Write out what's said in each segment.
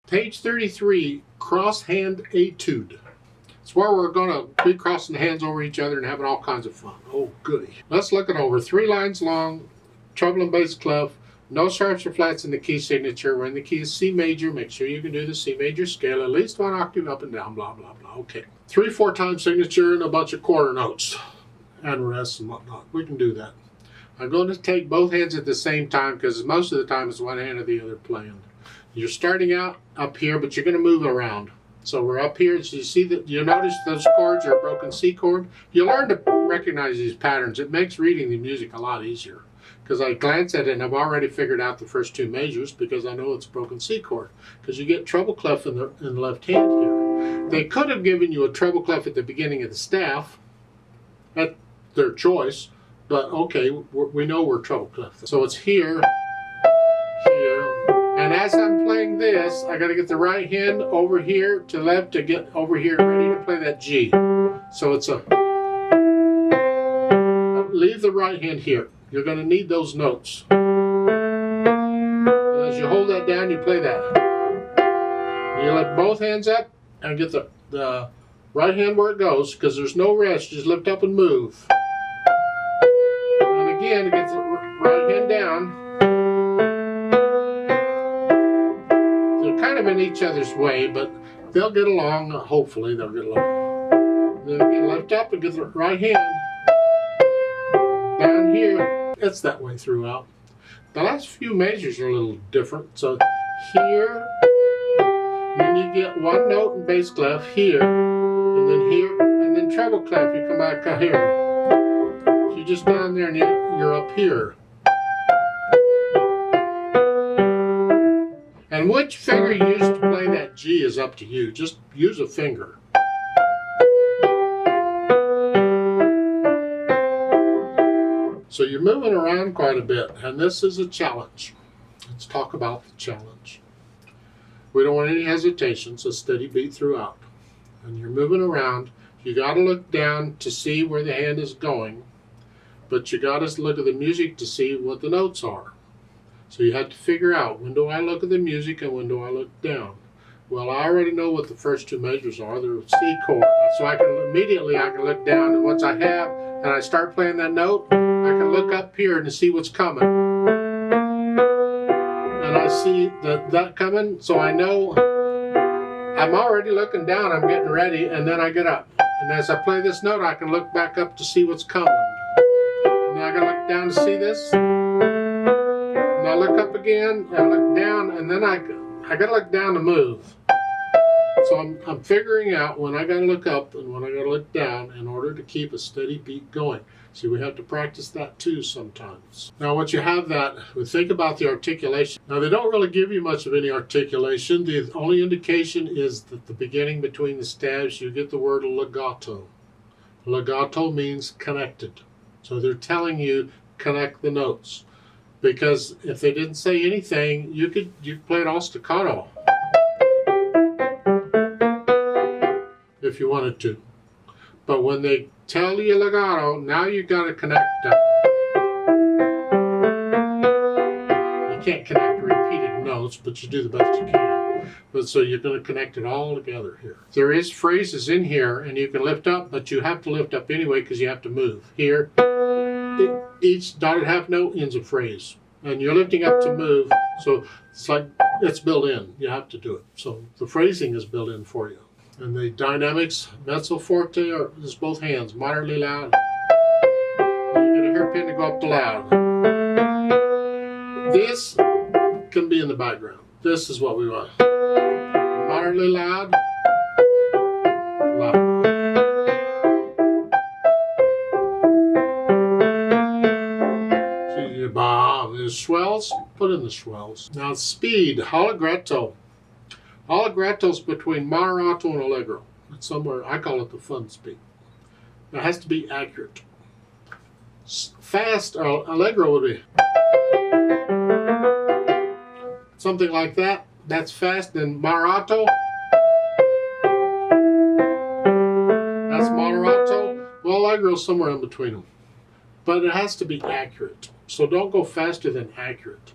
Page 33, Cross-Hand Etude. It's where we're going to be crossing the hands over each other and having all kinds of fun. Oh, goody. Let's look it over. 3 lines long, treble and bass clef, no sharps or flats in the key signature. We're in the key of C major. Make sure you can do the C major scale, at least 1 octave up and down, blah, blah, blah. Okay. 3/4 time signature and a bunch of quarter notes and rests and whatnot. We can do that. I'm going to take both hands at the same time because most of the time it's one hand or the other playing. You're starting out up here, but you're going to move around. So we're up here, so you see that you notice those chords are a broken C chord. You learn to recognize these patterns. It makes reading the music a lot easier because I glance at it and I've already figured out the first 2 measures because I know it's a broken C chord. Because you get treble clef in the left hand here. They could have given you a treble clef at the beginning of the staff. That's their choice, but okay, we know we're treble clef. So it's here, here. And as I'm playing this, I got to get the right hand over here to left to get over here ready to play that G. So it's a, leave the right hand here. You're going to need those notes. And as you hold that down, you play that. You lift both hands up and get the right hand where it goes because there's no rest. Just lift up and move. And again, get the right hand down. Kind of in each other's way, but they'll get along. Hopefully they'll get along. Then again, lift up and get the right hand down here. It's that way throughout. The last few measures are a little different. So here, then you get 1 note in bass clef here, and then here, and then treble clef. You come back here. So you're just down there and you're up here. And which finger you use to play that G is up to you. Just use a finger. So you're moving around quite a bit, and this is a challenge. Let's talk about the challenge. We don't want any hesitations, a steady beat throughout. And you're moving around. You got to look down to see where the hand is going, but you got to look at the music to see what the notes are. So you have to figure out, when do I look at the music and when do I look down? Well, I already know what the first 2 measures are. They're C chord. So I can look down, and once I have, and I start playing that note, I can look up here and see what's coming. And I see that coming, so I know I'm already looking down, I'm getting ready, and then I get up. And as I play this note, I can look back up to see what's coming. And then I gotta look down to see this. I look up again, I look down, and then I got to look down to move. So I'm figuring out when I got to look up and when I got to look down in order to keep a steady beat going. See, we have to practice that too sometimes. Now, once you have that, we think about the articulation. Now, they don't really give you much of any articulation. The only indication is that the beginning between the stabs, you get the word legato. Legato means connected. So they're telling you connect the notes. Because if they didn't say anything, you could play it all staccato if you wanted to. But when they tell you legato, now you got to connect them. You can't connect repeated notes, but you do the best you can. But so you're going to connect it all together here. There is phrases in here, and you can lift up, but you have to lift up anyway because you have to move. Here, each dotted half note ends a phrase, and you're lifting up to move, so it's like it's built in. You have to do it. So the phrasing is built in for you. And the dynamics, mezzo forte is both hands, moderately loud. You get a hairpin to go up to loud. This can be in the background. This is what we want. Moderately loud, loud. The swells, put in the swells. Now speed, allegretto. Allegretto's between moderato and allegro. It's somewhere, I call it the fun speed. It has to be accurate. Fast, allegro would be something like that. That's fast. Then moderato. That's moderato. Well, allegro's somewhere in between them. But it has to be accurate. So don't go faster than accurate.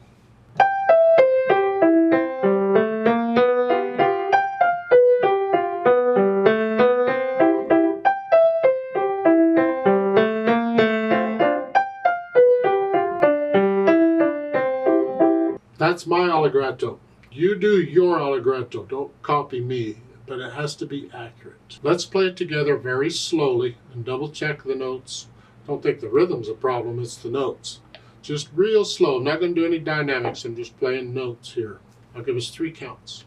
That's my allegretto. You do your allegretto. Don't copy me, but it has to be accurate. Let's play it together very slowly and double check the notes. Don't think the rhythm's a problem, it's the notes. Just real slow. I'm not going to do any dynamics. I'm just playing notes here. I'll give us 3 counts.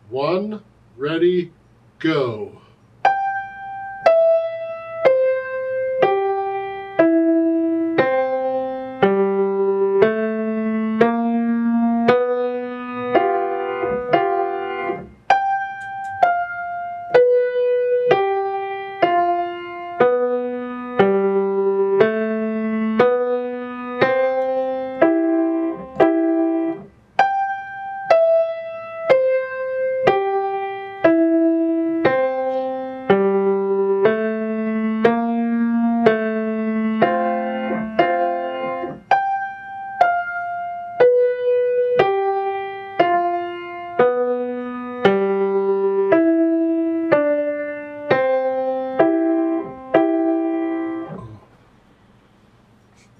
1, ready, go.